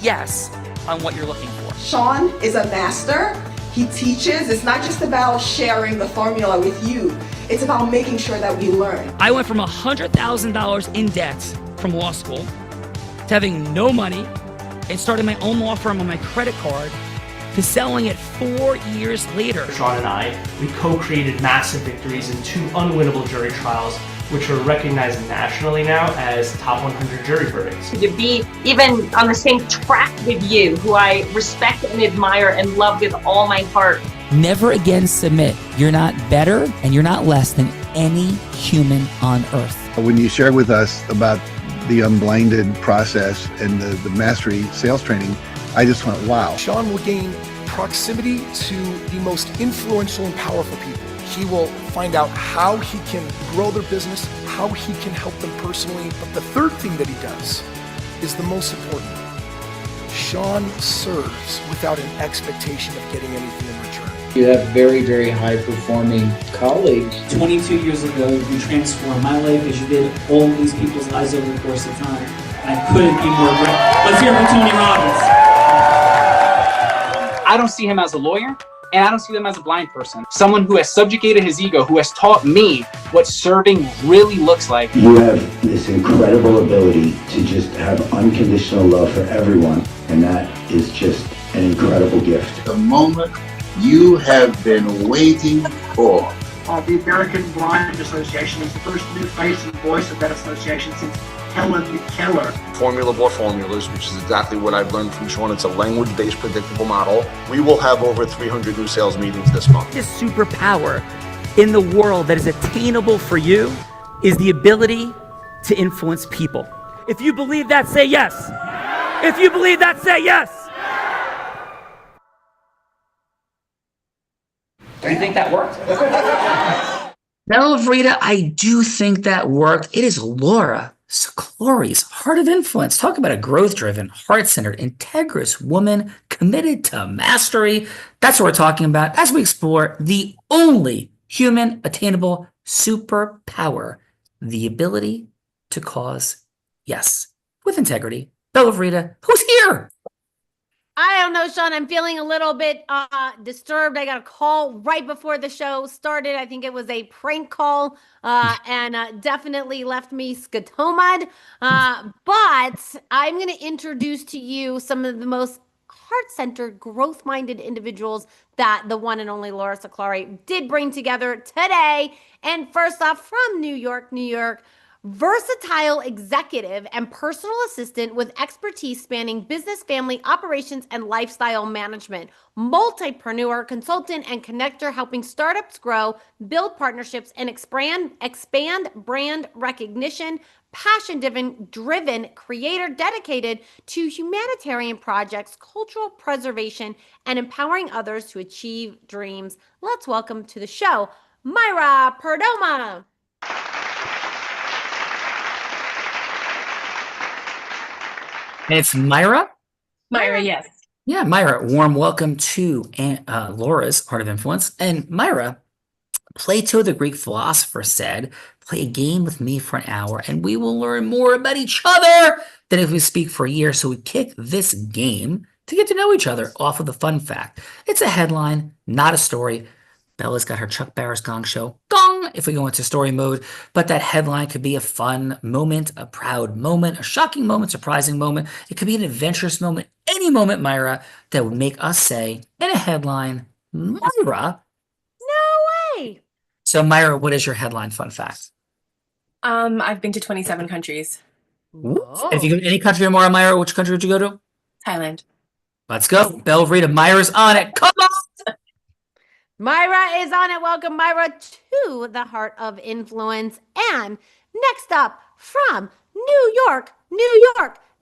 yes on what you're looking for. Sean is a master. He teaches. It's not just about sharing the formula with you. It's about making sure that we learn. I went from $100,000 in debt from law school to having no money and starting my own law firm on my credit card to selling it 4 years later. Sean and I, we co-created massive victories in 2 unwinnable jury trials, which are recognized nationally now as top 100 jury verdicts. To be even on the same track with you, who I respect and admire and love with all my heart. Never again submit. You're not better and you're not less than any human on earth. When you shared with us about the unblinded process and the mastery sales training, I just went, wow. Sean will gain proximity to the most influential and powerful people. He will find out how he can grow their business, how he can help them personally. But the third thing that he does is the most important. Sean serves without an expectation of getting anything in return. You have very, very high-performing colleagues. 22 years ago, you transformed my life as you did all of these people's lives over the course of time. And I couldn't be more grateful. Let's hear it for Tony Robbins. I don't see him as a lawyer, and I don't see him as a blind person. Someone who has subjugated his ego, who has taught me what serving really looks like. You have this incredible ability to just have unconditional love for everyone, and that is just an incredible gift. The moment you have been waiting for. The American Blind Association is the first new face and voice of that association since Helen Keller. Formula for formulas, which is exactly what I've learned from Sean. It's a language-based predictable model. We will have over 300 new sales meetings this month. This superpower in the world that is attainable for you is the ability to influence people. If you believe that, say yes. If you believe that, say yes. Do you think that worked? Bell of Rita, I do think that worked. It is Laura Siclori's Heart of Influence. Talk about a growth-driven, heart-centered, integrous woman committed to mastery. That's what we're talking about as we explore the only human attainable superpower, the ability to cause yes with integrity. Bell of Rita, who's here? I don't know, Sean. I'm feeling a little bit disturbed. I got a call right before the show started. I think it was a prank call and definitely left me scatomaed. But I'm going to introduce to you some of the most heart-centered, growth-minded individuals that the one and only Laura Siclori did bring together today. And first off, from New York, New York, versatile executive and personal assistant with expertise spanning business, family, operations, and lifestyle management. Multipreneur, consultant, and connector, helping startups grow, build partnerships, and expand brand recognition. Passion-driven creator dedicated to humanitarian projects, cultural preservation, and empowering others to achieve dreams. Let's welcome to the show, Myra Perdomo. And it's Myra? Myra, yes. Yeah, Myra, warm welcome to Laura's Heart of Influence. And Myra, Plato, the Greek philosopher, said, play a game with me for an hour and we will learn more about each other than if we speak for a year. So we kick this game to get to know each other off with a fun fact. It's a headline, not a story. Bella's got her Chuck Barris gong show. Gong! If we go into story mode. But that headline could be a fun moment, a proud moment, a shocking moment, surprising moment. It could be an adventurous moment, any moment, Myra, that would make us say in a headline, Myra. No way! So Myra, what is your headline fun fact? I've been to 27 countries. If you go to any country or more, Myra, which country would you go to? Thailand. Let's go. Bell Rita, Myra's on it. Come on! Myra is on it. Welcome, Myra, to the Heart of Influence. And next up, from New York,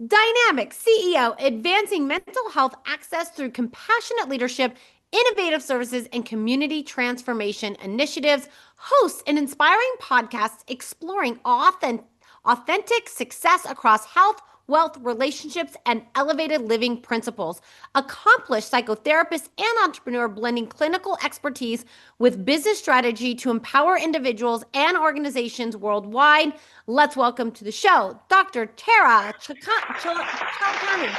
dynamic CEO, advancing mental health access through compassionate leadership, innovative services, and community transformation initiatives, hosts an inspiring podcast exploring authentic success across health, wealth, relationships, and elevated living principles. Accomplished psychotherapist and entrepreneur, blending clinical expertise with business strategy to empower individuals and organizations worldwide. Let's welcome to the show, Dr. Tara Chakani.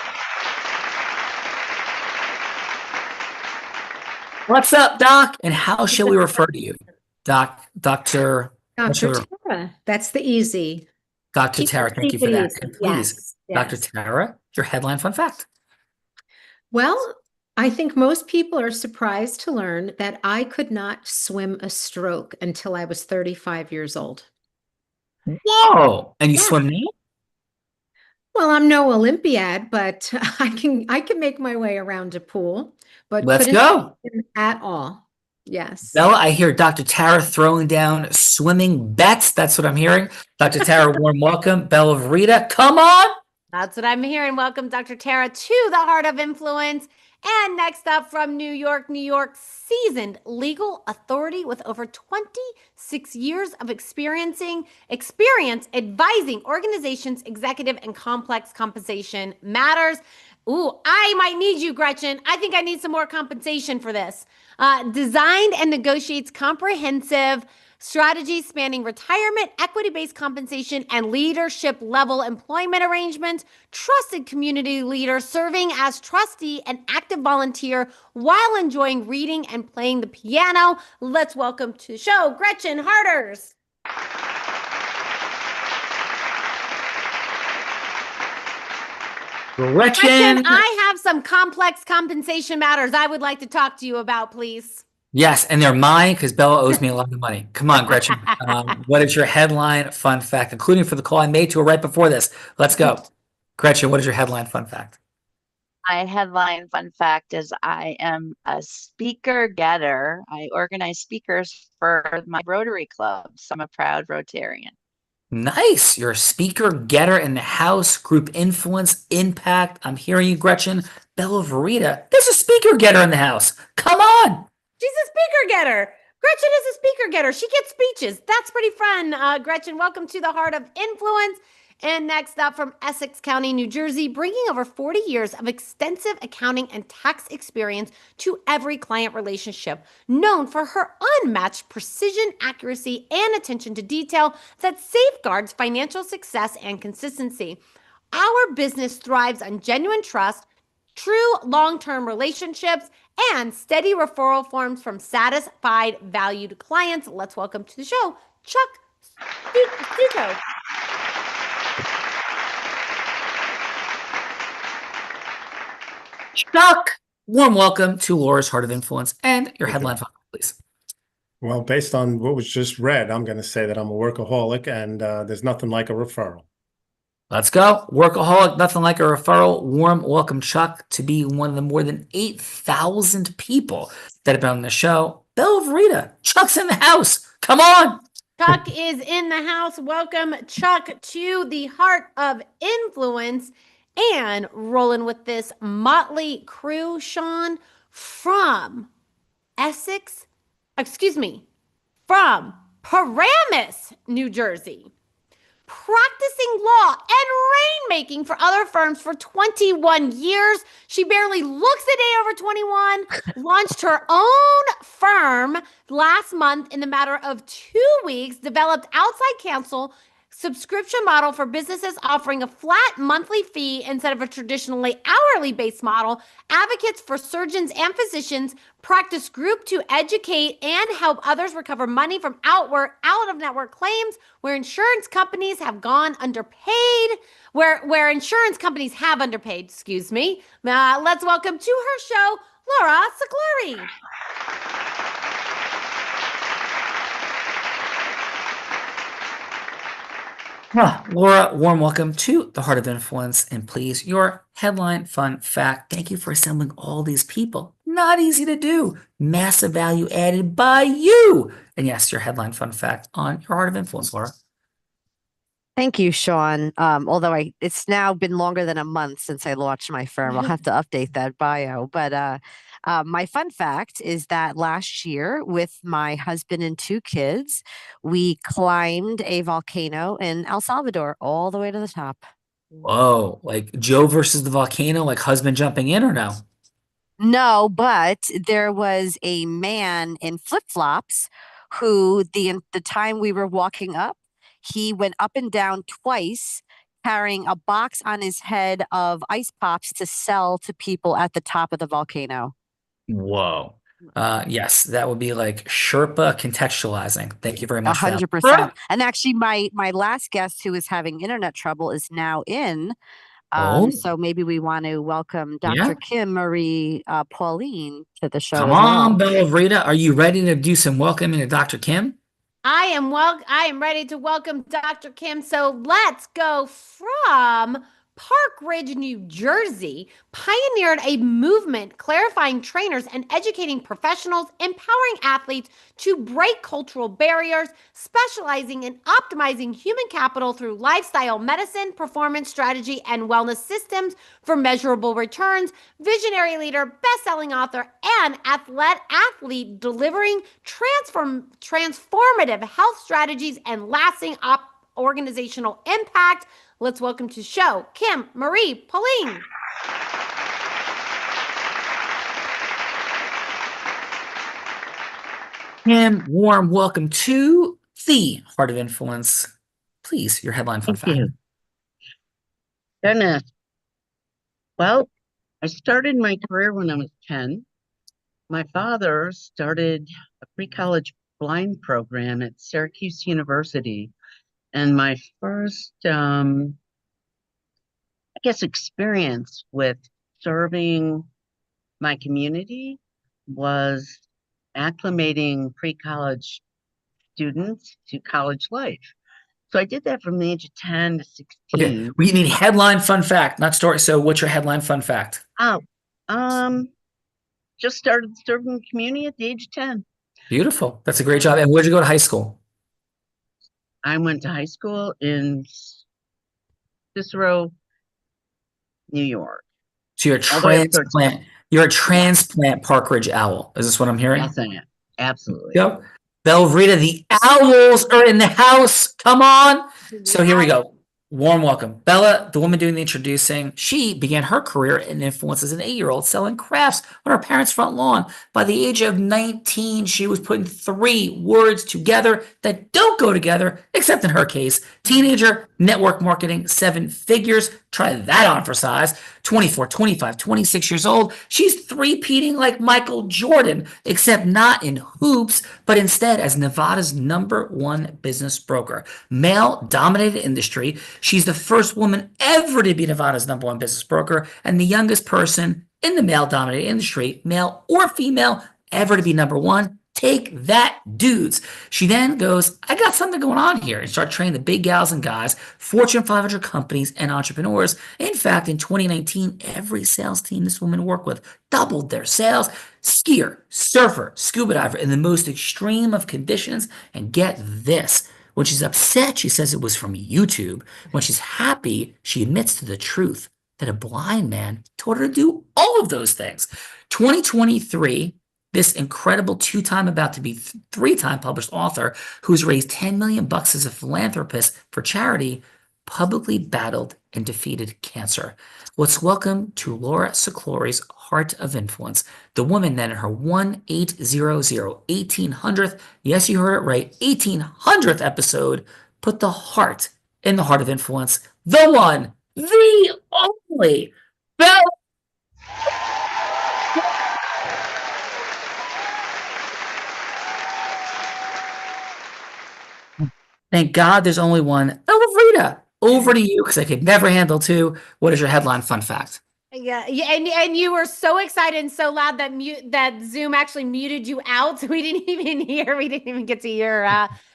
What's up, Doc? And how shall we refer to you? Doc, Dr. what shall Dr. we- Tara, that's the easy. Dr. Keep Tara, thank you keep for it that. easy. And please, Yes, Dr. yes. Tara, your headline fun fact. Well, I think most people are surprised to learn that I could not swim a stroke until I was 35 years old. Whoa! And you Yeah. swim now? Well, I'm no Olympiad, but I can make my way around a pool, but Let's couldn't go. swim at all. Yes. Bella, I hear Dr. Tara throwing down swimming bets. That's what I'm hearing. Dr. Tara, warm welcome. Bella Rita, come on. That's what I'm hearing. Welcome, Dr. Tara, to the Heart of Influence. And next up from New York, New York, seasoned legal authority with over 26 years of experience advising organizations, executive, and complex compensation matters. Ooh, I might need you, Gretchen. I think I need some more compensation for this. Designed and negotiates comprehensive strategies spanning retirement, equity-based compensation, and leadership level employment arrangements. Trusted community leader serving as trustee and active volunteer while enjoying reading and playing the piano. Let's welcome to the show, Gretchen Harders. Gretchen, I have some complex compensation matters I would like to talk to you about, please. Yes, and they're mine because Bella owes me a lot of money. Come on, Gretchen. What is your headline fun fact, including for the call I made to her right before this? Let's go. Gretchen, what is your headline fun fact? My headline fun fact is I am a speaker getter. I organize speakers for my Rotary Club, so I'm a proud Rotarian. Nice. You're a speaker, getter in the house, group influence, impact. I'm hearing you, Gretchen. Bella Verita, there's a speaker getter in the house. Come on. She's a speaker getter. Gretchen is a speaker getter. She gets speeches. That's pretty fun. Gretchen, welcome to the Heart of Influence. And next up from Essex County, New Jersey, bringing over 40 years of extensive accounting and tax experience to every client relationship, known for her unmatched precision, accuracy, and attention to detail that safeguards financial success and consistency. Our business thrives on genuine trust, true long-term relationships, and steady referral forms from satisfied, valued clients. Let's welcome to the show, Chuck Stuco. Chuck, warm welcome to Laura's Heart of Influence and your headline fun, please. Well, based on what was just read, I'm going to say that I'm a workaholic and there's nothing like a referral. Let's go. Workaholic, nothing like a referral. Warm welcome, Chuck, to be one of the more than 8,000 people that have been on the show. Bella Verita, Chuck's in the house. Come on. Chuck is in the house. Welcome, Chuck, to the Heart of Influence. And rolling with this motley crew, Sean, from from Paramus, New Jersey. Practicing law and rainmaking for other firms for 21 years. She barely looks a day over 21, launched her own firm last month in the matter of 2 weeks, developed outside counsel subscription model for businesses offering a flat monthly fee instead of a traditionally hourly based model, advocates for surgeons and physicians, practice group to educate and help others recover money from out of network claims where insurance companies have gone underpaid, where insurance companies have underpaid, excuse me. Let's welcome to her show, Laura Siglori. Laura, warm welcome to the Heart of Influence, and please, your headline fun fact. Thank you for assembling all these people. Not easy to do. Massive value added by you. And yes, your headline fun fact on your Heart of Influence, Laura. Thank you, Sean. Although it's now been longer than a month since I launched my firm. I'll have to update that bio. But my fun fact is that last year, with my husband and 2 kids, we climbed a volcano in El Salvador all the way to the top. Whoa, like Joe versus the volcano, like husband jumping in or no? No, but there was a man in flip-flops who the time we were walking up, he went up and down twice carrying a box on his head of ice pops to sell to people at the top of the volcano. Whoa. Yes, that would be like Sherpa contextualizing. Thank you very much for that. 100%. And actually, my last guest who is having internet trouble is now in. Oh, So maybe we want to welcome yeah. Dr. Kim Marie Pauline to the show Come as on, well. Bella Rita. Are you ready to do some welcoming to Dr. Kim? I am ready to welcome Dr. Kim. So let's go from Park Ridge, New Jersey, pioneered a movement clarifying trainers and educating professionals, empowering athletes to break cultural barriers, specializing in optimizing human capital through lifestyle medicine, performance strategy, and wellness systems for measurable returns. Visionary leader, best-selling author, and athlete delivering transformative health strategies and lasting organizational impact. Let's welcome to the show Kim Marie Pauline. Kim, warm welcome to the Heart of Influence. Please, your headline fun fact. Thank you. Goodness. Well, I started my career when I was 10. My father started a pre-college blind program at Syracuse University. And my first, I guess, experience with serving my community was acclimating pre-college students to college life. So I did that from the age of 10 to 16. Okay, we need headline fun fact, not story. So what's your headline fun fact? Oh, just started serving the community at the age of 10. Beautiful. That's a great job. And where'd you go to high school? I went to high school in Cicero, New York. So you're a transplant. You're a transplant Park Ridge owl. Is this what I'm hearing? Yes, I am. Absolutely. Yep. Belvrita, the owls are in the house. Come on. So here we go. Warm welcome. Bella, the woman doing the introducing, she began her career in influence as an 8-year-old selling crafts on her parents' front lawn. By the age of 19, she was putting 3 words together that don't go together, except in her case. Teenager, network marketing, 7 figures. Try that on for size. 24, 25, 26 years old. She's three-peating like Michael Jordan, except not in hoops, but instead as Nevada's #1 business broker. Male-dominated industry. She's the first woman ever to be Nevada's #1 business broker and the youngest person in the male-dominated industry, male or female, ever to be #1. Take that, dudes. She then goes, I got something going on here, and start training the big gals and guys, Fortune 500 companies and entrepreneurs. In fact, in 2019, every sales team this woman worked with doubled their sales. Skier, surfer, scuba diver in the most extreme of conditions. And get this. When she's upset, she says it was from YouTube. When she's happy, she admits to the truth that a blind man told her to do all of those things. 2023, this incredible 2-time, about to be 3-time published author who's raised $10 million as a philanthropist for charity, publicly battled and defeated cancer. Let's welcome to Laura Siclori's Heart of Influence, the woman that in her 1800th, yes, you heard it right, 1800th episode, put the heart in the Heart of Influence, the one, the only, Bella. Thank God there's only one. Rita, over to you because I could never handle 2. What is your headline fun fact? Yeah, and you were so excited and so loud that that Zoom actually muted you out, so we didn't even get to hear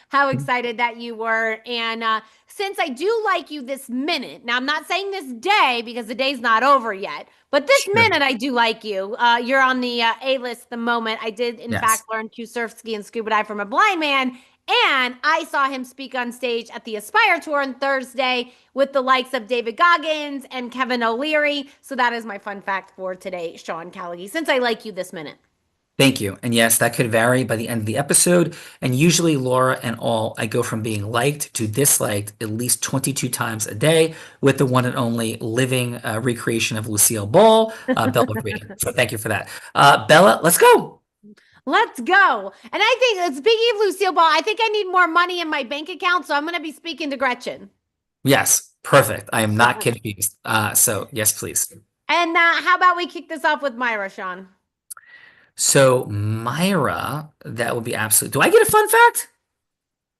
how excited that you were. And since I do like you this minute, now I'm not saying this day because the day's not over yet, but this minute I do like you. You're on the A list the moment. I did in fact learn to surf, ski, and scuba dive from a blind man. And I saw him speak on stage at the Aspire Tour on Thursday with the likes of David Goggins and Kevin O'Leary. So that is my fun fact for today, Sean Callaghan, since I like you this minute. Thank you. And yes, that could vary by the end of the episode. And usually, Laura and all, I go from being liked to disliked at least 22 times a day with the one and only living recreation of Lucille Ball, Bella Green. So thank you for that. Bella, let's go. Let's go. And I think, speaking of Lucille Ball, I think I need more money in my bank account, so I'm going to be speaking to Gretchen. Yes, perfect. I am not confused. So yes, please. And how about we kick this off with Myra, Sean? So Myra, that would be absolute. Do I get a fun fact?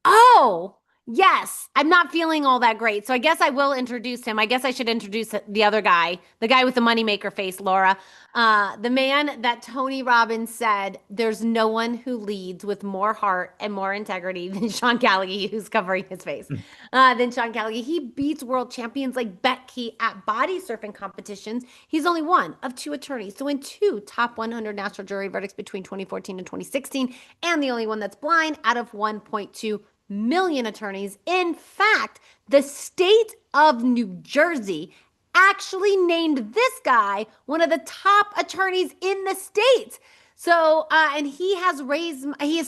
Oh, yes. I'm not feeling all that great. So I guess I will introduce him. I guess I should introduce the other guy, the guy with the moneymaker face, Laura. The man that Tony Robbins said, there's no one who leads with more heart and more integrity than Sean Callagy, who's covering his face. Than Sean Callagy. He beats world champions like Becky at body surfing competitions. He's only one of two attorneys to win two top 100 national jury verdicts between 2014 and 2016, and the only one that's blind out of 1.2 million attorneys. In fact, the state of New Jersey actually named this guy one of the top attorneys in the state. So, and he has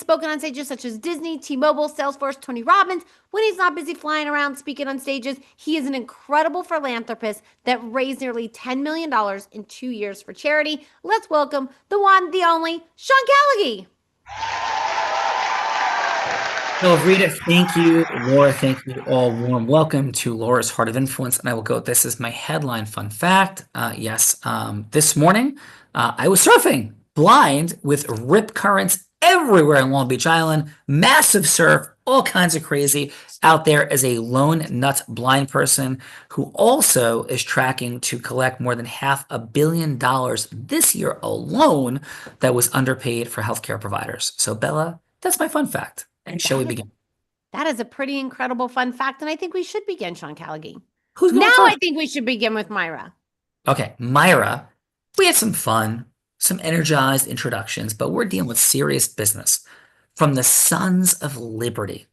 spoken on stages such as Disney, T-Mobile, Salesforce, Tony Robbins. When he's not busy flying around speaking on stages, he is an incredible philanthropist that raised nearly $10 million in 2 years for charity. Let's welcome the one, the only, Sean Callagy. So, Rita, thank you. Laura, thank you. All warm welcome to Laura's Heart of Influence. And I will go, this is my headline fun fact. Yes, this morning I was surfing blind with rip currents everywhere in Long Beach Island, massive surf, all kinds of crazy out there as a lone nut blind person who also is tracking to collect more than $500 million this year alone that was underpaid for healthcare providers. So, Bella, that's my fun fact. And shall we begin? That is a pretty incredible fun fact, and I think we should begin, Sean Callagy. Who's going now? first? I think we should begin with Myra. Okay, Myra, we had some fun, some energized introductions, but we're dealing with serious business. From the Sons of Liberty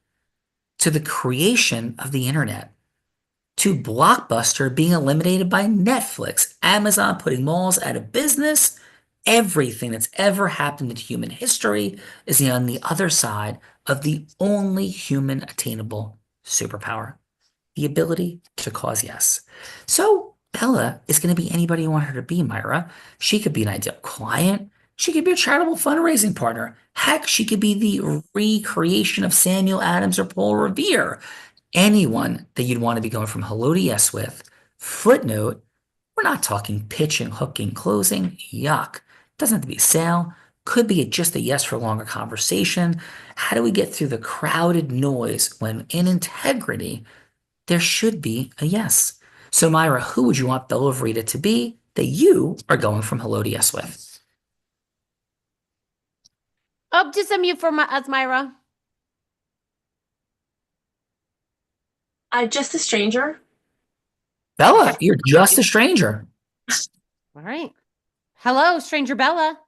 to the creation of the internet to Blockbuster being eliminated by Netflix, Amazon putting malls out of business, everything that's ever happened in human history is on the other side of the only human attainable superpower, the ability to cause yes. So Bella is going to be anybody you want her to be, Myra. She could be an ideal client. She could be a charitable fundraising partner. Heck, she could be the recreation of Samuel Adams or Paul Revere. Anyone that you'd want to be going from hello to yes with. Footnote, we're not talking pitching, hooking, closing. Yuck. Doesn't have to be a sale. Could be just a yes for a longer conversation. How do we get through the crowded noise when in integrity, there should be a yes? So Myra, who would you want Bella Rita to be that you are going from hello to yes with? Oh, just unmute for us, Myra. Just a stranger. Bella, you're just a stranger. All right. Hello, stranger Bella.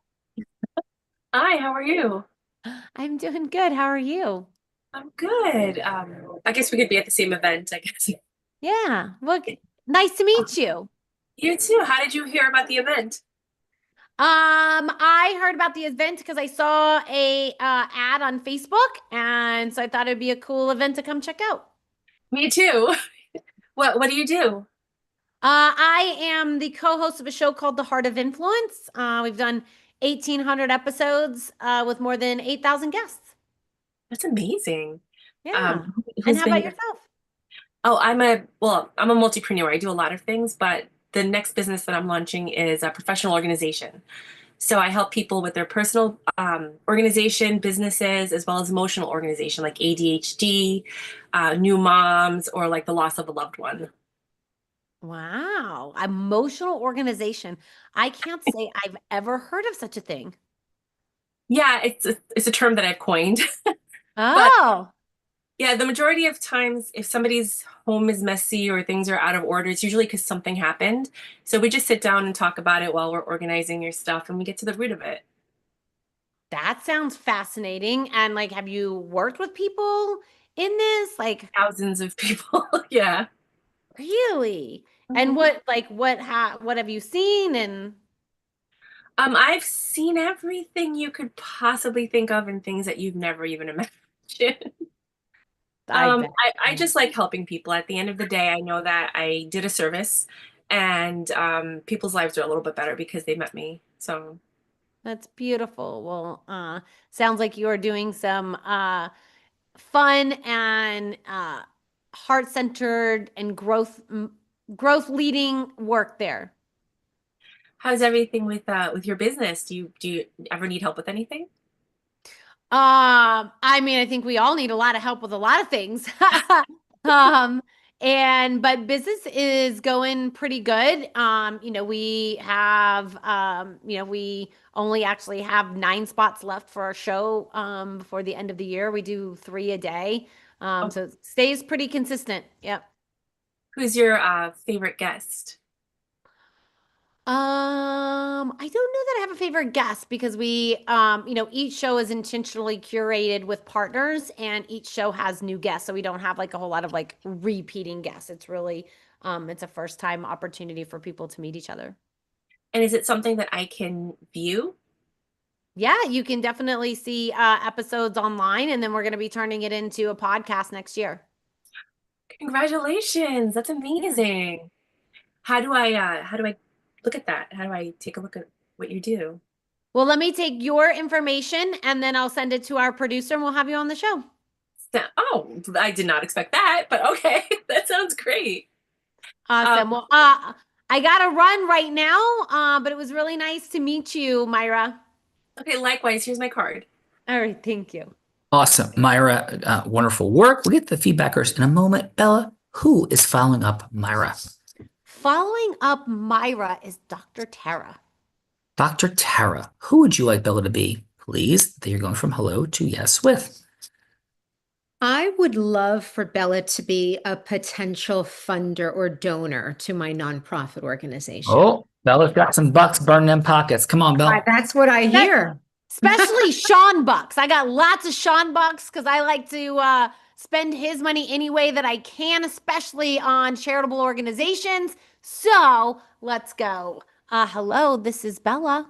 Hi, how are you? I'm doing good. How are you? I'm good. I guess we could be at the same event, I guess. Yeah. Look, nice to meet you. You too. How did you hear about the event? I heard about the event because I saw a ad on Facebook, and so I thought it'd be a cool event to come check out. Me too. What do you do? I am the co-host of a show called The Heart of Influence. We've done 1,800 episodes with more than 8,000 guests. That's amazing. Yeah. And how about yourself? Oh, I'm a multipreneur. I do a lot of things, but the next business that I'm launching is a professional organization. So I help people with their personal organization, businesses, as well as emotional organization, like ADHD, new moms, or like the loss of a loved one. Wow. Emotional organization. I can't say I've ever heard of such a thing. Yeah, it's a term that I've coined. Oh. Yeah, the majority of times, if somebody's home is messy or things are out of order, it's usually because something happened. So we just sit down and talk about it while we're organizing your stuff, and we get to the root of it. That sounds fascinating. And like, have you worked with people in this? Like thousands of people. Yeah. Really? And what have you seen? And I've seen everything you could possibly think of and things that you've never even imagined. I just like helping people. At the end of the day, I know that I did a service, and people's lives are a little bit better because they met me. So that's beautiful. Well, sounds like you are doing some fun and heart-centered and growth leading work there. How's everything with your business? Do you ever need help with anything? I mean, I think we all need a lot of help with a lot of things. Um, but business is going pretty good. We only actually have 9 spots left for our show before the end of the year. We do 3 a day. So it stays pretty consistent. Yep. Who's your favorite guest? I don't know that I have a favorite guest because each show is intentionally curated with partners and each show has new guests. So we don't have like a whole lot of like repeating guests. It's really, it's a first time opportunity for people to meet each other. And is it something that I can view? Yeah, you can definitely see episodes online, and then we're going to be turning it into a podcast next year. Congratulations. That's amazing. How do I look at that? How do I take a look at what you do? Well, let me take your information and then I'll send it to our producer and we'll have you on the show. Oh, I did not expect that, but okay. That sounds great. Awesome. Well, I got to run right now, but it was really nice to meet you, Myra. Okay, likewise. Here's my card. All right, thank you. Awesome. Myra, wonderful work. We'll get the feedbackers in a moment. Bella, who is following up Myra? Following up Myra is Dr. Tara. Dr. Tara, who would you like Bella to be? Please, that you're going from hello to yes with. I would love for Bella to be a potential funder or donor to my nonprofit organization. Oh, Bella's got some bucks burning in pockets. Come on, Bella. That's what I hear. Especially Sean Bucks. I got lots of Sean Bucks because I like to spend his money any way that I can, especially on charitable organizations. So let's go. Hello, this is Bella.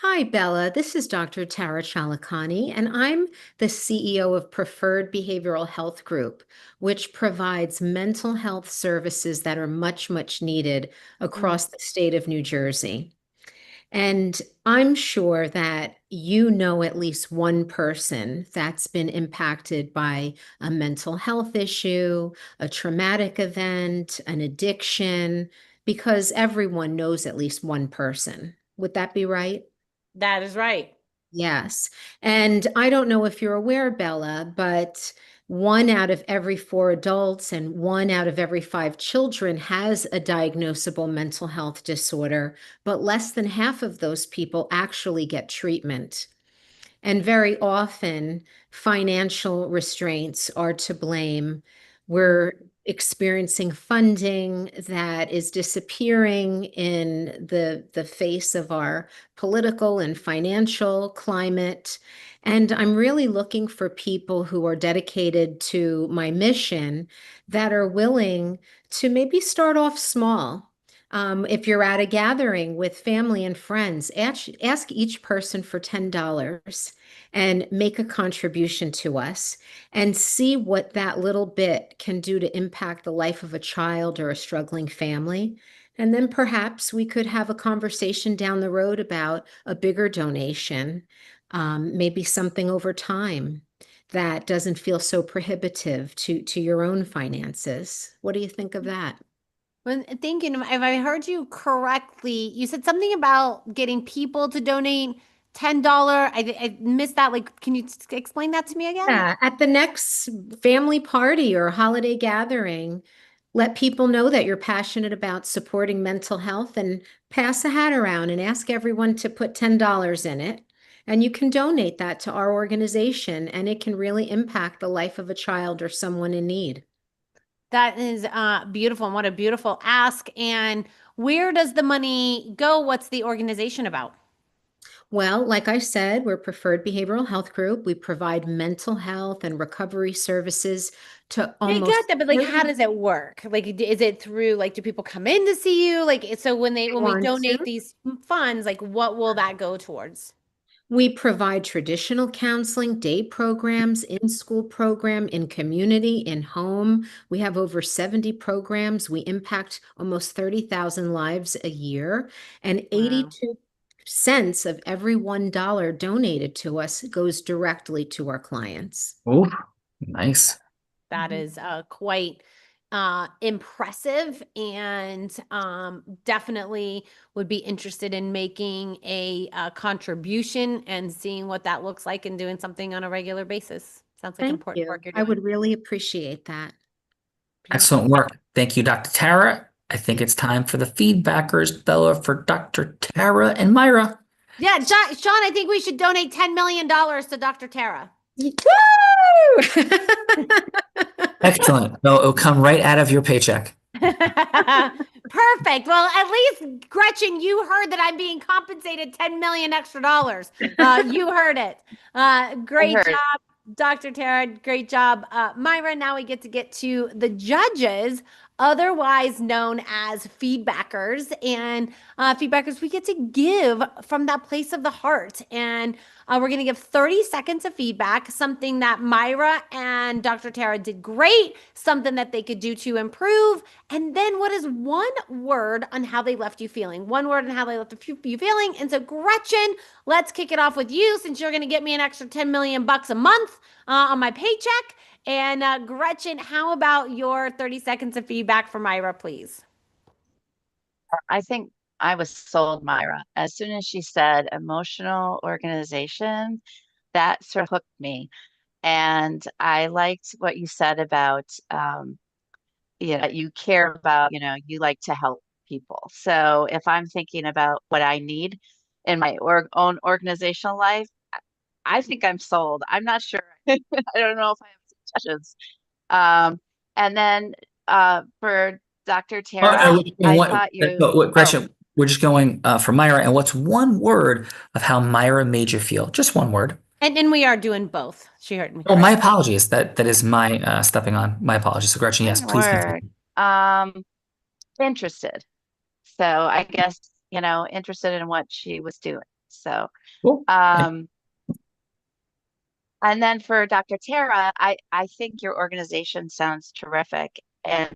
Hi, Bella. This is Dr. Tara Chalakani, and I'm the CEO of Preferred Behavioral Health Group, which provides mental health services that are much, much needed across the state of New Jersey. And I'm sure that you know at least one person that's been impacted by a mental health issue, a traumatic event, an addiction, because everyone knows at least one person. Would that be right? That is right. Yes. And I don't know if you're aware, Bella, but 1 out of every 4 adults and 1 out of every 5 children has a diagnosable mental health disorder, but less than half of those people actually get treatment. And very often, financial restraints are to blame. We're experiencing funding that is disappearing in the face of our political and financial climate. And I'm really looking for people who are dedicated to my mission that are willing to maybe start off small. If you're at a gathering with family and friends, ask each person for $10 and make a contribution to us and see what that little bit can do to impact the life of a child or a struggling family. And then perhaps we could have a conversation down the road about a bigger donation, maybe something over time that doesn't feel so prohibitive to your own finances. What do you think of that? When thinking, if I heard you correctly, you said something about getting people to donate $10. I missed that. Like, can you explain that to me again? Yeah, at the next family party or holiday gathering, let people know that you're passionate about supporting mental health and pass a hat around and ask everyone to put $10 in it. And you can donate that to our organization, and it can really impact the life of a child or someone in need. That is beautiful, and what a beautiful ask. And where does the money go? What's the organization about? Well, like I said, we're Preferred Behavioral Health Group. We provide mental health and recovery services to I almost got that, but like, how does it work? Like, is it through like, do people come in to see you? Like, so when we want donate to. these funds, like, what will that go towards? We provide traditional counseling, day programs, in-school program, in community, in home. We have over 70 programs. We impact almost 30,000 lives a year, and 82 cents of every $1 donated to us goes directly to our clients. Oh, nice. That is quite impressive, and definitely would be interested in making a contribution and seeing what that looks like and doing something on a regular basis. Sounds like Thank important you. work you're I doing. would really appreciate that. Excellent work. Thank you, Dr. Tara. I think it's time for the feedbackers, Bella, for Dr. Tara and Myra. Yeah, Sean, I think we should donate $10 million to Dr. Tara. Woo! Excellent. It'll come right out of your paycheck. Perfect. Well, at least Gretchen, you heard that I'm being compensated 10 million extra dollars. You heard it. Great heard. job, Dr. Tara. Great job, Myra. Now we get to the judges, otherwise known as feedbackers. And feedbackers, we get to give from that place of the heart. And we're going to give 30 seconds of feedback, something that Myra and Dr. Tara did great, something that they could do to improve. And then what is one word on how they left you feeling? One word on how they left you feeling. And so, Gretchen, let's kick it off with you, since you're going to get me an extra 10 million bucks a month on my paycheck. And Gretchen, how about your 30 seconds of feedback for Myra, please? I think I was sold, Myra. As soon as she said emotional organization, that sort of hooked me. And I liked what you said about, you care about, you like to help people. So if I'm thinking about what I need in my own organizational life, I think I'm sold. I'm not sure. I don't know if I have suggestions. And then for Dr. Tara, I thought Gretchen, we're just going for Myra. And what's one word of how Myra made you feel? Just one word. And we are doing both. She heard me. Oh, my apologies. That is my stepping on. My apologies. So Gretchen, yes, please continue. Interested. So I guess, interested in what she was doing. So, cool. And then for Dr. Tara, I think your organization sounds terrific. And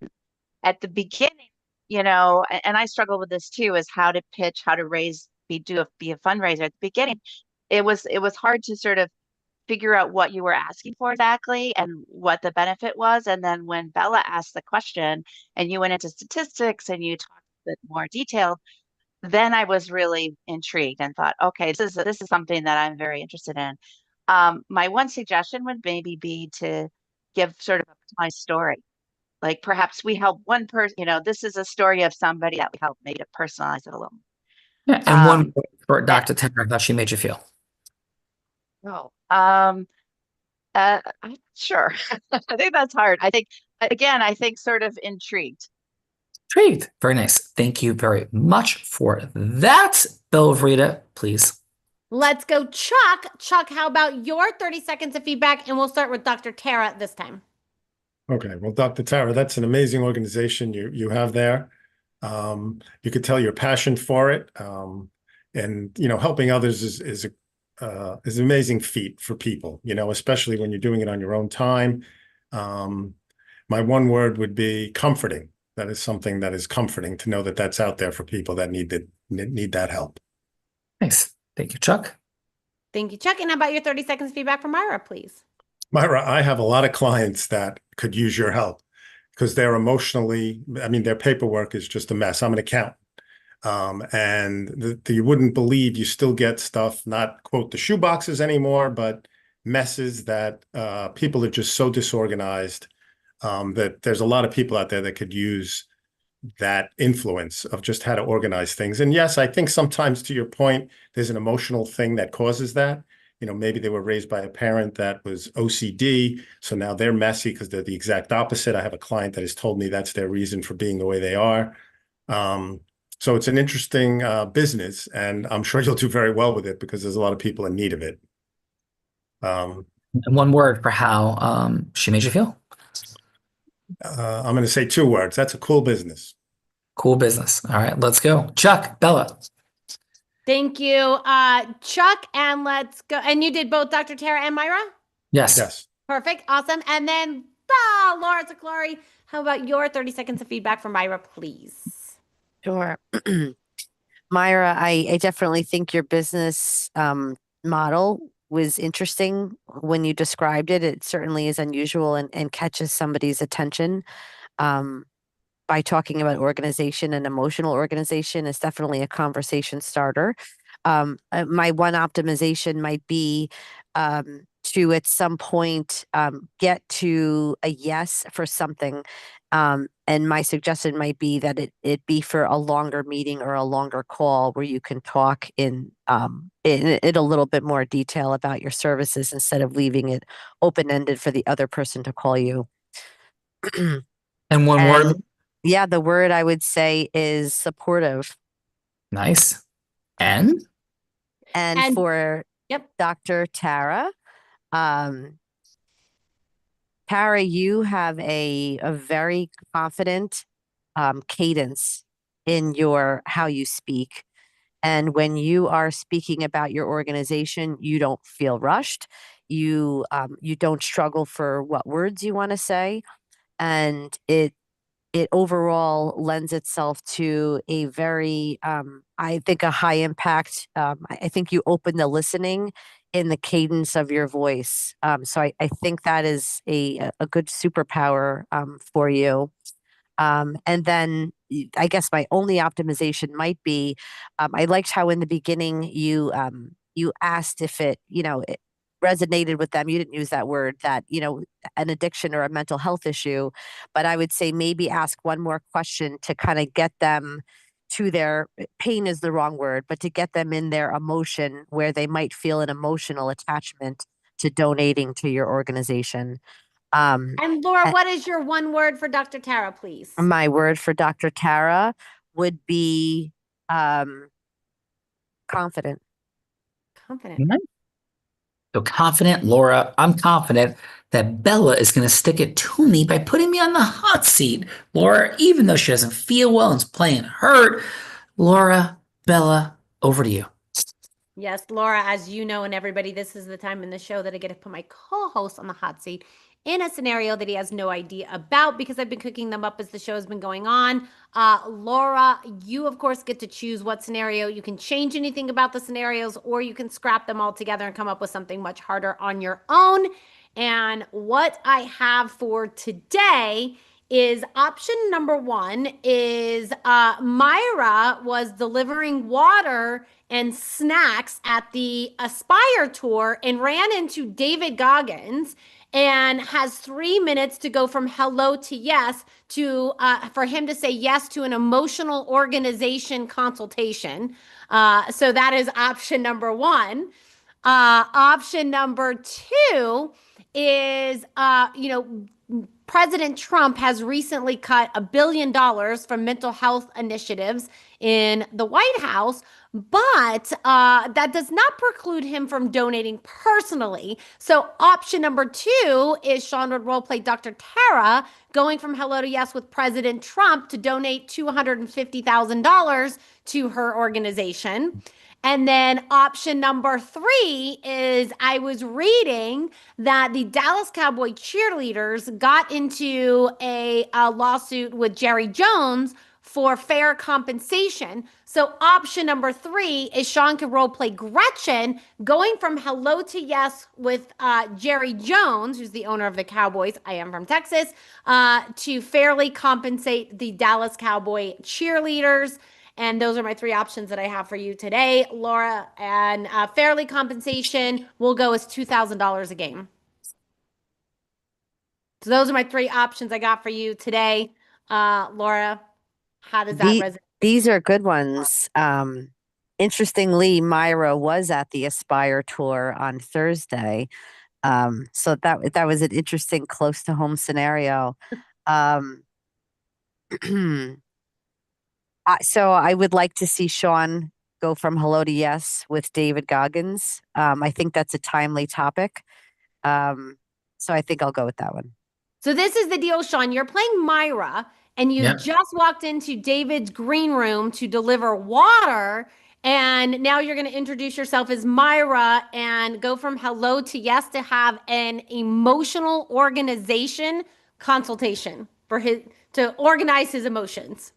at the beginning, and I struggle with this too, is how to pitch, how to be a fundraiser. At the beginning, it was hard to sort of figure out what you were asking for exactly and what the benefit was. And then when Bella asked the question and you went into statistics and you talked a bit more detailed, then I was really intrigued and thought, okay, this is something that I'm very interested in. My one suggestion would maybe be to give sort of my story. Like perhaps we help one person, this is a story of somebody that we help, maybe to personalize it a little. Yeah, and one word for Dr. Tara, how she made you feel. I'm not sure. I think that's hard. I think sort of intrigued. Intrigued. Very nice. Thank you very much for that. Bill of Rita, please. Let's go, Chuck. Chuck, how about your 30 seconds of feedback? And we'll start with Dr. Tara this time. Okay. Well, Dr. Tara, that's an amazing organization you have there. You could tell your passion for it. And, helping others is an amazing feat for people, especially when you're doing it on your own time. My one word would be comforting. That is something that is comforting to know that that's out there for people that need that help. Thanks. Thank you, Chuck. Thank you, Chuck. And how about your 30 seconds feedback for Myra, please? Myra, I have a lot of clients that could use your help because they're their paperwork is just a mess. I'm an accountant. And you wouldn't believe you still get stuff, not quote the shoe boxes anymore, but messes that people are just so disorganized that there's a lot of people out there that could use that influence of just how to organize things. And yes, I think sometimes, to your point, there's an emotional thing that causes that. Maybe they were raised by a parent that was OCD, so now they're messy because they're the exact opposite. I have a client that has told me that's their reason for being the way they are. So it's an interesting business, and I'm sure you'll do very well with it because there's a lot of people in need of it. And one word for how she made you feel. I'm going to say two words. That's a cool business. Cool business. All right, let's go. Chuck, Bella. Thank you, Chuck. And let's go. And you did both Dr. Tara and Myra? Yes. Yes. Perfect. Awesome. And then Laura Zaclari, how about your 30 seconds of feedback for Myra, please? Sure. Myra, I definitely think your business model was interesting when you described it. It certainly is unusual and catches somebody's attention. by talking about organization and emotional organization is definitely a conversation starter. My one optimization might be to at some point get to a yes for something. And my suggestion might be that it be for a longer meeting or a longer call where you can talk in a little bit more detail about your services instead of leaving it open-ended for the other person to call you. And one word. Yeah, the word I would say is supportive. Nice. And for Dr. Tara, Tara, you have a very confident cadence in your how you speak. And when you are speaking about your organization, you don't feel rushed. You don't struggle for what words you want to say, and it overall lends itself to a very, I think, a high impact. I think you open the listening in the cadence of your voice. So I think that is a good superpower for you. And then I guess my only optimization might be, I liked how in the beginning you asked if it resonated with them. You didn't use that word, that an addiction or a mental health issue, but I would say maybe ask one more question to kind of get them to their pain is the wrong word, but to get them in their emotion where they might feel an emotional attachment to donating to your organization. And Laura, what is your one word for Dr. Tara, please? My word for Dr. Tara would be confident. Confident. So confident, Laura. I'm confident that Bella is going to stick it to me by putting me on the hot seat. Laura, even though she doesn't feel well and is playing hurt, Laura, Bella, over to you. Yes, Laura, as you know, and everybody, this is the time in the show that I get to put my co-host on the hot seat in a scenario that he has no idea about because I've been cooking them up as the show has been going on. Laura, you, of course, get to choose what scenario. You can change anything about the scenarios or you can scrap them all together and come up with something much harder on your own. And what I have for today is option number one is Myra was delivering water and snacks at the Aspire tour and ran into David Goggins and has 3 minutes to go from hello to yes to for him to say yes to an emotional organization consultation. So that is option number one. Option number two is, President Trump has recently cut $1 billion from mental health initiatives in the White House, but that does not preclude him from donating personally. So option number two is Sean would role play Dr. Tara going from hello to yes with President Trump to donate $250,000 to her organization. And then option number three is I was reading that the Dallas Cowboy cheerleaders got into a lawsuit with Jerry Jones for fair compensation. So option number three is Sean can role play Gretchen going from hello to yes with Jerry Jones, who's the owner of the Cowboys. I am from Texas, to fairly compensate the Dallas Cowboy cheerleaders. And those are my three options that I have for you today, Laura. And fairly compensation will go as $2,000 a game. So those are my three options I got for you today. Laura, how does that resonate? These are good ones. Interestingly, Myra was at the Aspire tour on Thursday. So that was an interesting close to home scenario. So I would like to see Sean go from hello to yes with David Goggins. I think that's a timely topic. So I think I'll go with that one. So this is the deal, Sean. You're playing Myra, and you just walked into David's green room to deliver water. And now you're going to introduce yourself as Myra and go from hello to yes to have an emotional organization consultation for to organize his emotions.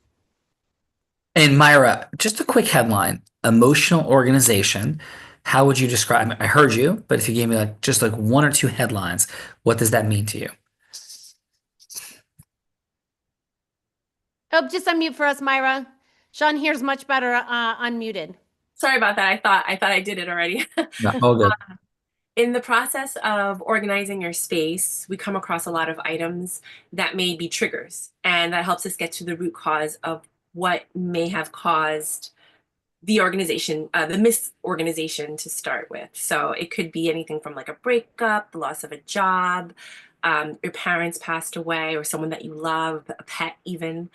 And Myra, just a quick headline, emotional organization. How would you describe it? I heard you, but if you gave me just one or two headlines, what does that mean to you? Oh, just unmute for us, Myra. Sean hears much better unmuted. Sorry about that. I thought I did it already. No, all good. In the process of organizing your space, we come across a lot of items that may be triggers, and that helps us get to the root cause of what may have caused the organization, the misorganization to start with. So it could be anything from like a breakup, the loss of a job, your parents passed away, or someone that you love, a pet even,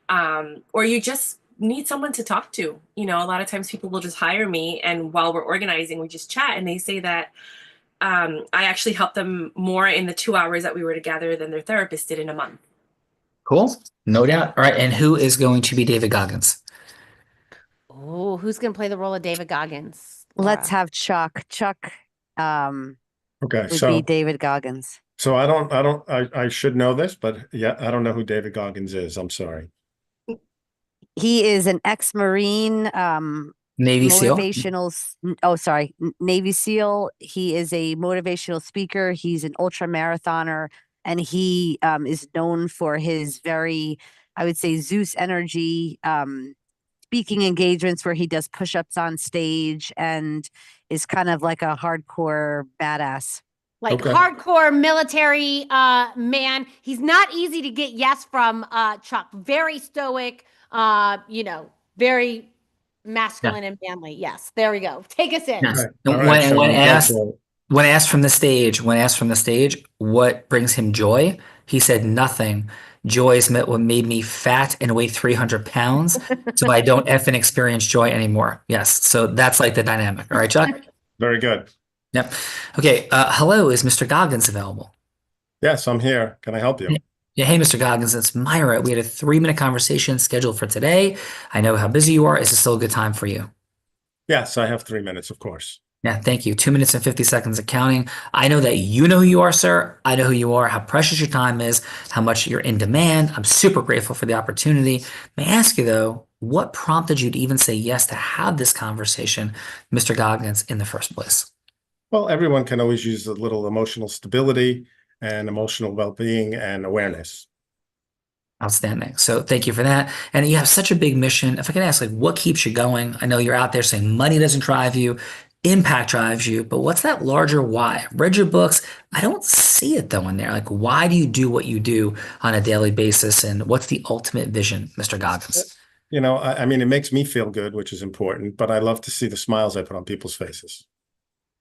or you just need someone to talk to. You know, a lot of times people will just hire me, and while we're organizing, we just chat, and they say that I actually helped them more in the 2 hours that we were together than their therapist did in a month. Cool. No doubt. All right. And who is going to be David Goggins? Oh, who's going to play the role of David Goggins? Let's have Chuck. Chuck Okay, would so be David Goggins. so I should know this, but yeah, I don't know who David Goggins is. I'm sorry. He is an ex-Marine, Navy SEAL. Navy SEAL. He is a motivational speaker. He's an ultra marathoner, and he is known for his very, I would say, Zeus energy speaking engagements where he does push-ups on stage and is kind of like a hardcore badass. Like hardcore military man. He's not easy to get yes from, Chuck. Very stoic, very masculine and manly. Yes, there we go. Take us in. Yes. All right, When asked from the stage, what brings him joy, he said nothing. Joy is what made me fat and weigh 300 pounds, so I don't effing experience joy anymore. Yes, so that's like the dynamic. All right, Chuck? Very good. Yep. Okay, hello, is Mr. Goggins available? Yes, I'm here. Can I help you? Yeah, hey, Mr. Goggins, it's Myra. We had a 3-minute conversation scheduled for today. I know how busy you are. Is this still a good time for you? Yes, I have 3 minutes, of course. Yeah, thank you. 2 minutes and 50 seconds of counting. I know that you know who you are, sir. I know who you are, how precious your time is, how much you're in demand. I'm super grateful for the opportunity. May I ask you, though, what prompted you to even say yes to have this conversation, Mr. Goggins, in the first place? Well, everyone can always use a little emotional stability and emotional well-being and awareness. Outstanding. So thank you for that. And you have such a big mission. If I can ask, like, what keeps you going? I know you're out there saying money doesn't drive you, impact drives you, but what's that larger why? I've read your books. I don't see it though in there. Like, why do you do what you do on a daily basis? And what's the ultimate vision, Mr. Goggins? You know, I mean, it makes me feel good, which is important, but I love to see the smiles I put on people's faces.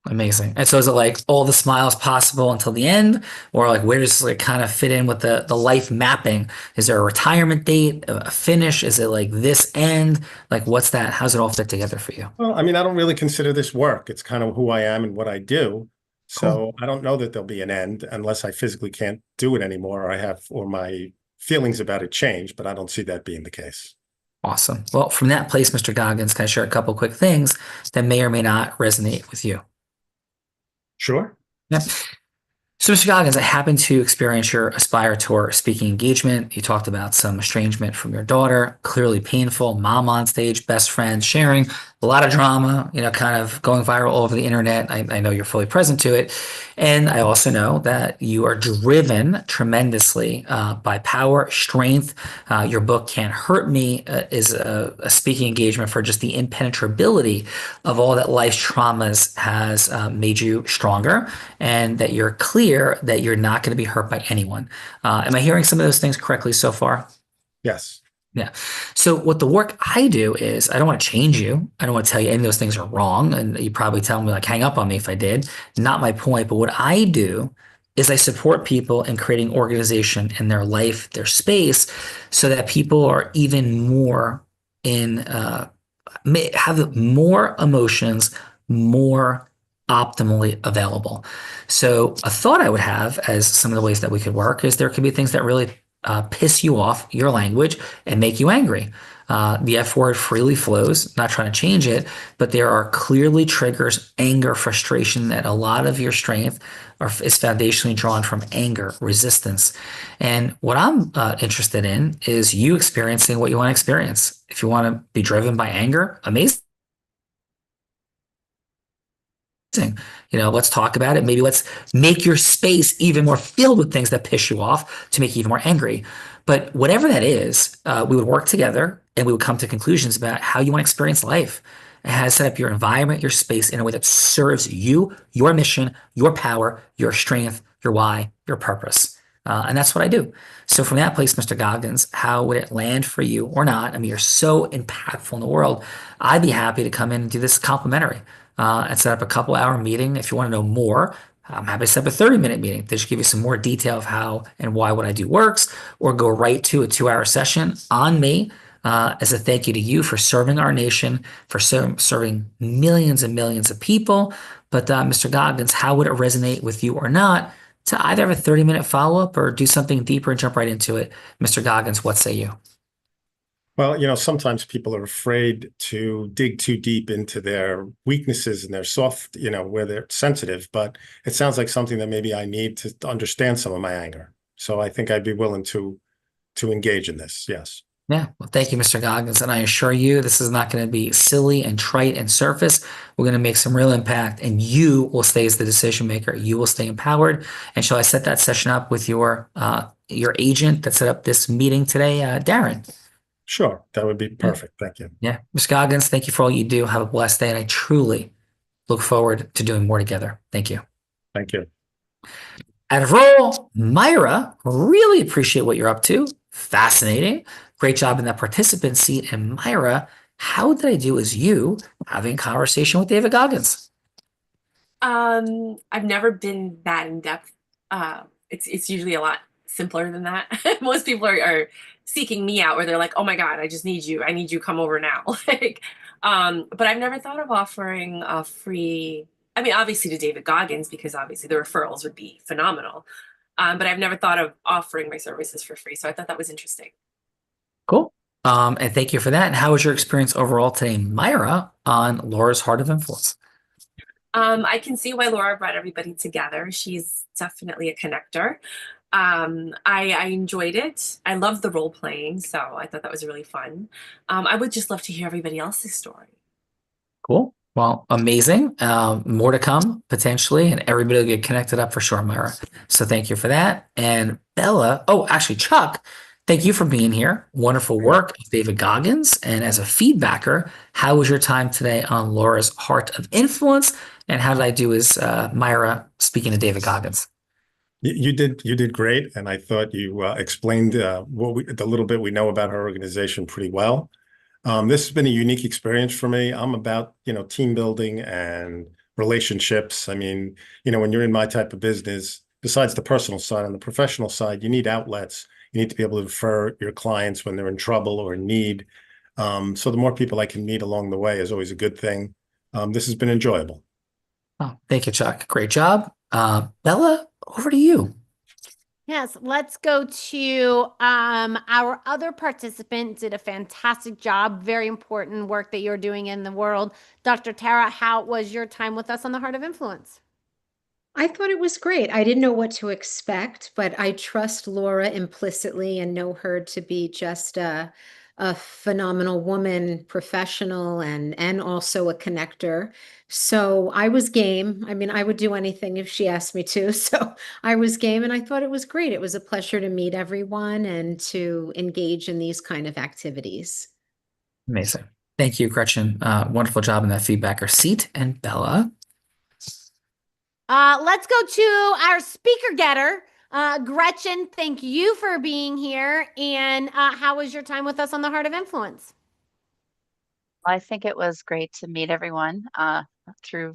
Amazing. And so is it like all the smiles possible until the end? Or like where does it like kind of fit in with the life mapping? Is there a retirement date, a finish? Is it like this end? Like what's that? How's it all fit together for you? Well, I mean, I don't really consider this work. It's kind of who I am and what I do. So I don't know that there'll be an end unless I physically can't do it anymore or my feelings about it change, but I don't see that being the case. Awesome. Well, from that place, Mr. Goggins, can I share a couple quick things that may or may not resonate with you? Sure. Yep. So, Mr. Goggins, I happened to experience your Aspire Tour speaking engagement. You talked about some estrangement from your daughter, clearly painful, mom on stage, best friend sharing, a lot of drama, kind of going viral all over the internet. I know you're fully present to it. And I also know that you are driven tremendously by power, strength. Your book, Can't Hurt Me, is a speaking engagement for just the impenetrability of all that life's traumas has made you stronger, and that you're clear that you're not going to be hurt by anyone. Am I hearing some of those things correctly so far? Yes. Yeah. So what the work I do is I don't want to change you. I don't want to tell you any of those things are wrong. And you probably tell me like hang up on me if I did. Not my point. But what I do is I support people in creating organization in their life, their space, so that people are even more have more emotions, more optimally available. So a thought I would have as some of the ways that we could work is there could be things that really piss you off, your language, and make you angry. The F word freely flows, not trying to change it, but there are clearly triggers, anger, frustration, that a lot of your strength is foundationally drawn from anger, resistance. And what I'm interested in is you experiencing what you want to experience. If you want to be driven by anger, amazing. Let's talk about it. Maybe let's make your space even more filled with things that piss you off to make you even more angry. But whatever that is, we would work together and we would come to conclusions about how you want to experience life and how to set up your environment, your space in a way that serves you, your mission, your power, your strength, your why, your purpose. And that's what I do. So from that place, Mr. Goggins, how would it land for you or not? I mean, you're so impactful in the world. I'd be happy to come in and do this complimentary and set up a couple-hour meeting. If you want to know more, I'm happy to set up a 30-minute meeting to just give you some more detail of how and why what I do works, or go right to a 2-hour session on me as a thank you to you for serving our nation, for serving millions and millions of people. But Mr. Goggins, how would it resonate with you or not to either have a 30-minute follow-up or do something deeper and jump right into it? Mr. Goggins, what say you? Well, sometimes people are afraid to dig too deep into their weaknesses and their soft, where they're sensitive. But it sounds like something that maybe I need to understand some of my anger. So I think I'd be willing to engage in this. Yes. Yeah, well, thank you, Mr. Goggins. And I assure you, this is not going to be silly and trite and surface. We're going to make some real impact, and you will stay as the decision maker. You will stay empowered. And shall I set that session up with your agent that set up this meeting today, Darren? Sure, that would be perfect. Thank you. Yeah, Mr. Goggins, thank you for all you do. Have a blessed day, and I truly look forward to doing more together. Thank you. Thank you. Out of roll, Myra, really appreciate what you're up to. Fascinating. Great job in that participant seat. And Myra, how did I do as you having a conversation with David Goggins? I've never been that in depth. It's usually a lot simpler than that. Most people are seeking me out, where they're like, "Oh my God, I just need you. I need you. Come over now." But I've never thought of offering a free. I mean, obviously to David Goggins, because obviously the referrals would be phenomenal. But I've never thought of offering my services for free. So I thought that was interesting. Cool. And thank you for that. And how was your experience overall today, Myra, on Laura's Heart of Influence? I can see why Laura brought everybody together. She's definitely a connector. I enjoyed it. I loved the role playing, so I thought that was really fun. I would just love to hear everybody else's story. Cool. Well, amazing. More to come potentially, and everybody will get connected up for sure, Myra. So thank you for that. And Bella, actually, Chuck, thank you for being here. Wonderful work, David Goggins. And as a feedbacker, how was your time today on Laura's Heart of Influence? And how did I do as Myra speaking to David Goggins? You did great, and I thought you explained the little bit we know about our organization pretty well. This has been a unique experience for me. I'm about team building and relationships. I mean, when you're in my type of business, besides the personal side, on the professional side, you need outlets. You need to be able to refer your clients when they're in trouble or in need. So the more people I can meet along the way is always a good thing. This has been enjoyable. Oh, thank you, Chuck. Great job. Bella, over to you. Yes, let's go to our other participant. Did a fantastic job. Very important work that you're doing in the world. Dr. Tara, how was your time with us on the Heart of Influence? I thought it was great. I didn't know what to expect, but I trust Laura implicitly and know her to be just a phenomenal woman, professional, and also a connector. So I was game. I mean, I would do anything if she asked me to. So I was game, and I thought it was great. It was a pleasure to meet everyone and to engage in these kind of activities. Amazing. Thank you, Gretchen. Wonderful job in that feedbacker seat. And Bella. Let's go to our speaker getter. Gretchen, thank you for being here. And how was your time with us on the Heart of Influence? I think it was great to meet everyone through,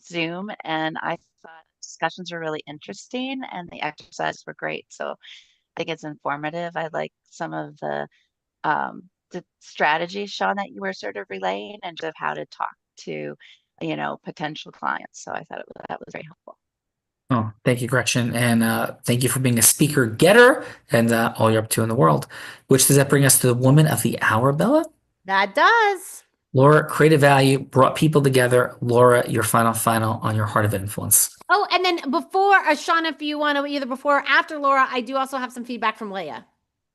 Zoom, and I thought discussions were really interesting and the exercises were great. So I think it's informative. I like some of the strategies, Sean, that you were sort of relaying, and of how to talk to, potential clients. So I thought that was very helpful. Oh, thank you, Gretchen. And thank you for being a speaker getter and all you're up to in the world. Which does that bring us to the Woman of the Hour, Bella? That does. Laura, creative value, brought people together. Laura, your final on your Heart of Influence. Oh, and then before, Sean, if you want to, either before or after Laura, I do also have some feedback from Leah.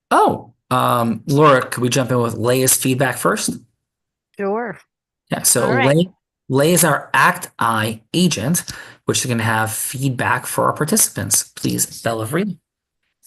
Oh, Laura, could we jump in with Leia's feedback first? Sure. Yeah, so All right. Leigh is our Act I agent, which is going to have feedback for our participants. Please, Bella, read.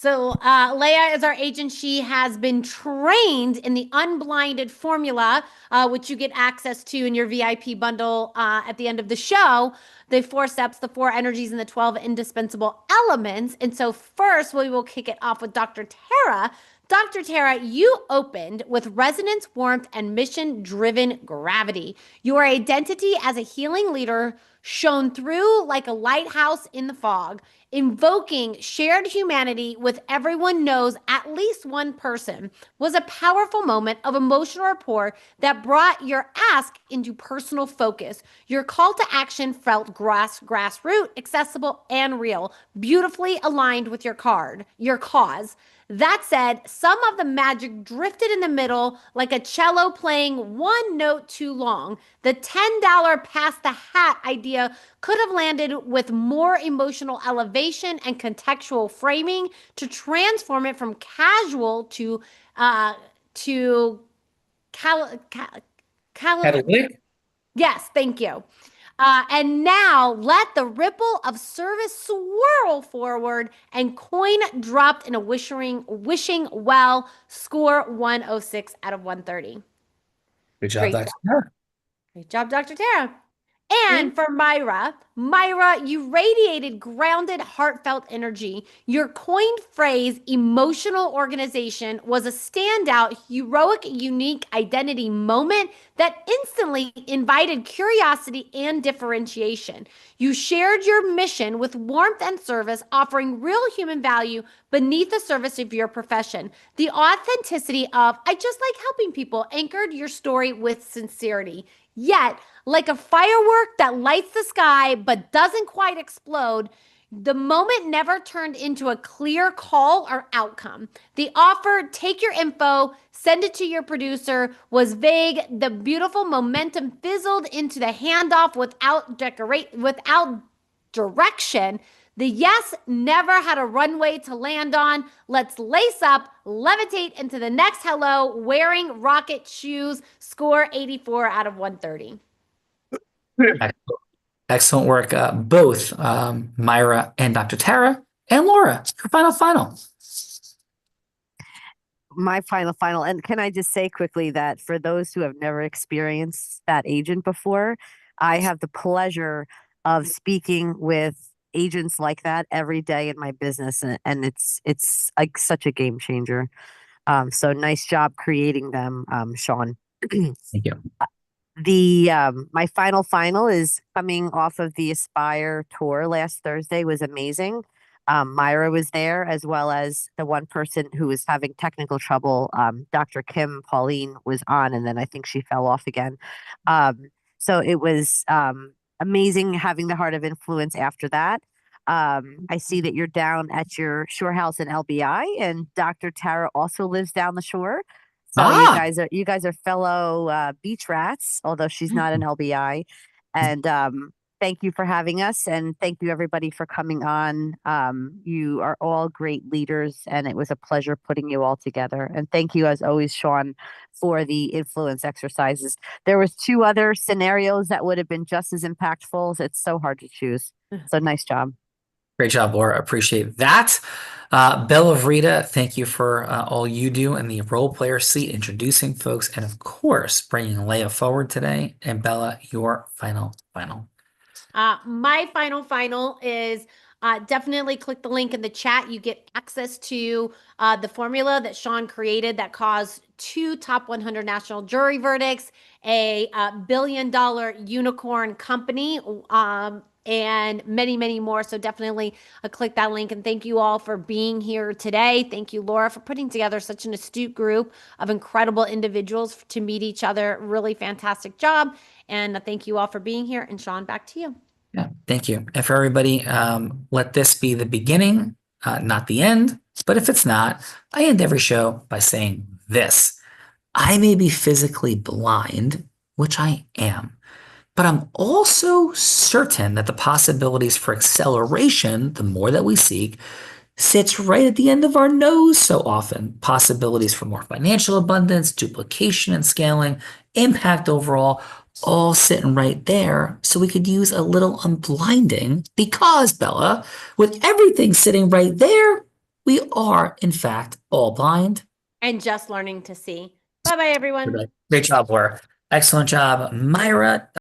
So Leah is our agent. She has been trained in the unblinded formula, which you get access to in your VIP bundle at the end of the show. The 4 steps, the 4 energies, and the 12 indispensable elements. And so first, we will kick it off with Dr. Tara. Dr. Tara, you opened with resonance, warmth, and mission-driven gravity. Your identity as a healing leader shone through like a lighthouse in the fog, invoking shared humanity with everyone knows at least one person was a powerful moment of emotional rapport that brought your ask into personal focus. Your call to action felt grassroots, accessible, and real, beautifully aligned with your cause. That said, some of the magic drifted in the middle like a cello playing one note too long. The $10 pass the hat idea could have landed with more emotional elevation and contextual framing to transform it from casual to cal, cal, Catalytic? yes, thank you. And now let the ripple of service swirl forward and coin dropped in a wishing well. Score 106 out of 130. Good job, Great Dr. job. Tara. Great job, Dr. Tara. And for Myra, you radiated grounded, heartfelt energy. Your coined phrase, emotional organization, was a standout, heroic, unique identity moment that instantly invited curiosity and differentiation. You shared your mission with warmth and service, offering real human value beneath the surface of your profession. The authenticity of, I just like helping people, anchored your story with sincerity. Yet, like a firework that lights the sky but doesn't quite explode, the moment never turned into a clear call or outcome. The offer, take your info, send it to your producer, was vague. The beautiful momentum fizzled into the handoff without direction. The yes never had a runway to land on. Let's lace up, levitate into the next hello, wearing rocket shoes. Score 84 out of 130. Excellent work, both Myra and Dr. Tara. And Laura, your final. My final. And can I just say quickly that for those who have never experienced that agent before, I have the pleasure of speaking with agents like that every day in my business, and it's like such a game changer. So nice job creating them, Sean. Thank you. The my final is coming off of the Aspire tour last Thursday was amazing. Myra was there as well as the one person who was having technical trouble. Dr. Kim Pauline was on, and then I think she fell off again. So it was amazing having the Heart of Influence after that. I see that you're down at your shore house in LBI, and Dr. Tara also lives down the shore. So you guys are fellow beach rats, although she's not an LBI. And thank you for having us, and thank you everybody for coming on. You are all great leaders, and it was a pleasure putting you all together. And thank you, as always, Sean, for the influence exercises. There was 2 other scenarios that would have been just as impactful. It's so hard to choose. So nice job. Great job, Laura. Appreciate that. Bella Vrita, thank you for all you do in the role player seat, introducing folks, and of course, bringing Leah forward today. And Bella, your final. My final is definitely click the link in the chat. You get access to the formula that Sean created that caused 2 top 100 national jury verdicts, a billion-dollar unicorn company, and many, many more. So definitely click that link. And thank you all for being here today. Thank you, Laura, for putting together such an astute group of incredible individuals to meet each other. Really fantastic job. And thank you all for being here. And Sean, back to you. Yeah, thank you. And for everybody, let this be the beginning, not the end. But if it's not, I end every show by saying this. I may be physically blind, which I am, but I'm also certain that the possibilities for acceleration, the more that we seek, sits right at the end of our nose so often. Possibilities for more financial abundance, duplication and scaling, impact overall, all sitting right there. So we could use a little unblinding because, Bella, with everything sitting right there, we are, in fact, all blind. And just learning to see. Bye-bye, everyone. Great job, Laura. Excellent job, Myra.